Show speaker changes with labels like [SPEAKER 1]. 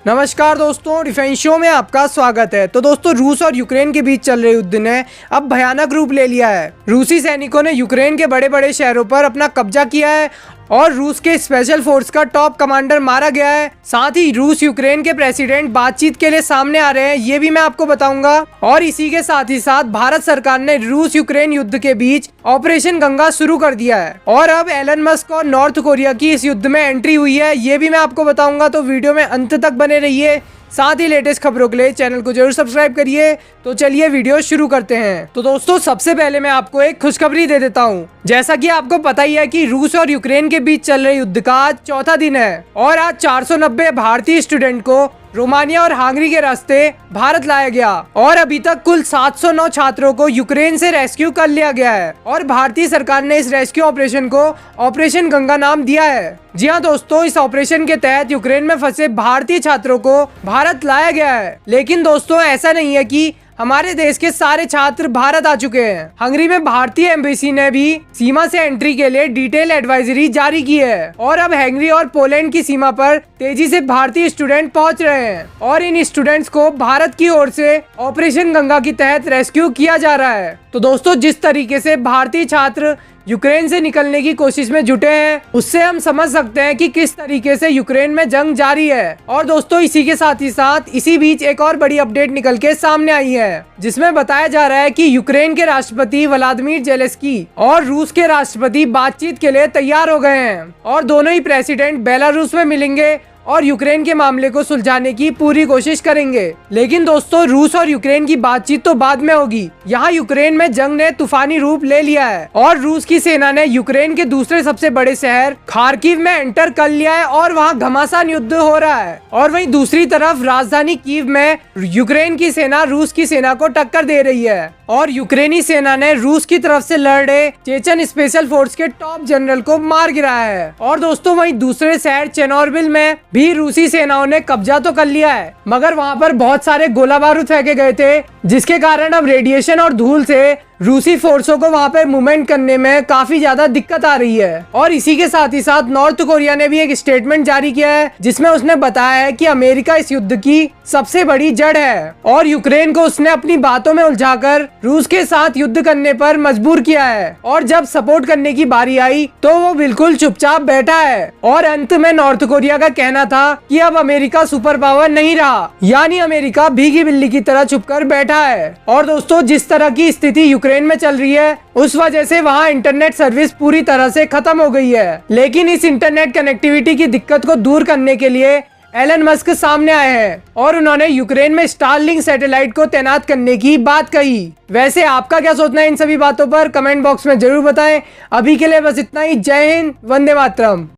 [SPEAKER 1] नमस्कार दोस्तों, defence show में आपका स्वागत है। तो दोस्तों, रूस और यूक्रेन के बीच चल रहे युद्ध ने अब भयानक रूप ले लिया है। रूसी सैनिकों ने यूक्रेन के बड़े बड़े शहरों पर अपना कब्जा किया है और रूस के स्पेशल फोर्स का टॉप कमांडर मारा गया है। साथ ही रूस यूक्रेन के प्रेसिडेंट बातचीत के लिए सामने आ रहे हैं, ये भी मैं आपको बताऊंगा। और इसी के साथ ही साथ भारत सरकार ने रूस यूक्रेन युद्ध के बीच ऑपरेशन गंगा शुरू कर दिया है और अब एलन मस्क और नॉर्थ कोरिया की इस युद्ध में एंट्री हुई है, ये भी मैं आपको बताऊंगा। तो वीडियो में अंत तक बने रहिए। साथ ही लेटेस्ट खबरों के लिए चैनल को जरूर सब्सक्राइब करिए। तो चलिए वीडियो शुरू करते हैं। तो दोस्तों, सबसे पहले मैं आपको एक खुशखबरी दे देता हूँ। जैसा कि आपको पता ही है कि रूस और यूक्रेन के बीच चल रहे युद्ध का आज चौथा दिन है और आज 490 भारतीय स्टूडेंट को रोमानिया और हंगरी के रास्ते भारत लाया गया और अभी तक कुल 709 छात्रों को यूक्रेन से रेस्क्यू कर लिया गया है और भारतीय सरकार ने इस रेस्क्यू ऑपरेशन को ऑपरेशन गंगा नाम दिया है। जी हाँ दोस्तों, इस ऑपरेशन के तहत यूक्रेन में फंसे भारतीय छात्रों को भारत लाया गया है। लेकिन दोस्तों, ऐसा नहीं है कि हमारे देश के सारे छात्र भारत आ चुके हैं। हंगरी में भारतीय एम्बेसी ने भी सीमा से एंट्री के लिए डिटेल एडवाइजरी जारी की है और अब हंगरी और पोलैंड की सीमा पर तेजी से भारतीय स्टूडेंट पहुंच रहे हैं और इन स्टूडेंट्स को भारत की ओर से ऑपरेशन गंगा के तहत रेस्क्यू किया जा रहा है। तो दोस्तों, जिस तरीके से भारतीय छात्र यूक्रेन से निकलने की कोशिश में जुटे हैं, उससे हम समझ सकते हैं कि किस तरीके से यूक्रेन में जंग जारी है। और दोस्तों, इसी के साथ ही साथ इसी बीच एक और बड़ी अपडेट निकल के सामने आई है, जिसमें बताया जा रहा है कि यूक्रेन के राष्ट्रपति व्लादिमीर जेलेंस्की और रूस के राष्ट्रपति बातचीत के लिए तैयार हो गए हैं और दोनों ही प्रेसिडेंट बेलारूस में मिलेंगे और यूक्रेन के मामले को सुलझाने की पूरी कोशिश करेंगे। लेकिन दोस्तों, रूस और यूक्रेन की बातचीत तो बाद में होगी। यहाँ यूक्रेन में जंग ने तूफानी रूप ले लिया है और रूस की सेना ने यूक्रेन के दूसरे सबसे बड़े शहर खार्किव में एंटर कर लिया है और वहाँ घमासान युद्ध हो रहा है। और वहीं दूसरी तरफ राजधानी कीव में यूक्रेन की सेना रूस की सेना को टक्कर दे रही है और यूक्रेनी सेना ने रूस की तरफ से लड़ रहे चेचन स्पेशल फोर्स के टॉप जनरल को मार गिराया है। और दोस्तों, वहीं दूसरे शहर चेर्नोबिल में भी रूसी सेनाओं ने कब्जा तो कर लिया है, मगर वहां पर बहुत सारे गोला बारूद फेंके गए थे, जिसके कारण अब रेडिएशन और धूल से रूसी फोर्सों को वहां पर मूवमेंट करने में काफी ज्यादा दिक्कत आ रही है। और इसी के साथ ही साथ नॉर्थ कोरिया ने भी एक स्टेटमेंट जारी किया है, जिसमें उसने बताया है कि अमेरिका इस युद्ध की सबसे बड़ी जड़ है और यूक्रेन को उसने अपनी बातों में उलझाकर रूस के साथ युद्ध करने पर मजबूर किया है और जब सपोर्ट करने की बारी आई तो वो बिल्कुल चुपचाप बैठा है। और अंत में नॉर्थ कोरिया का कहना था कि अब अमेरिका सुपर पावर नहीं रहा, यानी अमेरिका भीगी बिल्ली की तरह छुपकर बैठा है। और दोस्तों, जिस तरह की स्थिति यूक्रेन में चल रही है, उस वजह से वहाँ इंटरनेट सर्विस पूरी तरह से खत्म हो गई है। लेकिन इस इंटरनेट कनेक्टिविटी की दिक्कत को दूर करने के लिए एलन मस्क सामने आए हैं और उन्होंने यूक्रेन में स्टारलिंक सैटेलाइट को तैनात करने की बात कही। वैसे आपका क्या सोचना है इन सभी बातों पर, कमेंट बॉक्स में जरूर बताएं। अभी के लिए बस इतना ही। जय हिंद, वंदे मातरम।